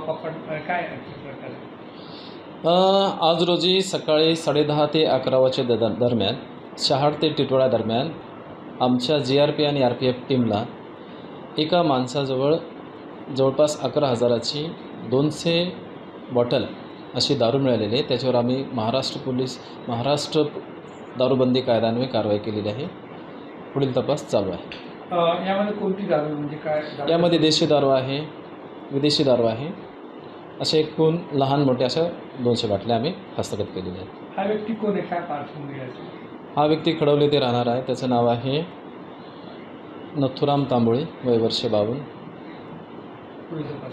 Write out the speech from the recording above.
काय प्रकार आहे? आज रोजी सकाळी 10:30 ते 11 वाजेच्या दरम्यान शहाड ते टिटवाळा दरम्यान आमच्या GRP आणि RPF टीमला एका माणसाजवळ जवळपास 11,000ची 200 बॉटल अशी दारू मिळालेली आहे. त्याच्यावर आम्ही महाराष्ट्र दारूबंदी कायद्यान्वये कारवाई केलेली आहे. पुढील तपास चालू आहे. यामध्ये कोणती दारू म्हणजे काय? यामध्ये देशी दारू आहे, विदेशी दारू आहे, असे एकूण लहान मोठे अशा 200 बाटल्या आम्ही हस्तगत केलेल्या आहेत. हा व्यक्ती कोण आहे? काय पार्श्वभूमी आहे? हा व्यक्ती खडवली ते राहणार आहे. त्याचं नाव आहे नथुराम तांबोळे, वय वर्ष 52. पुढील तपास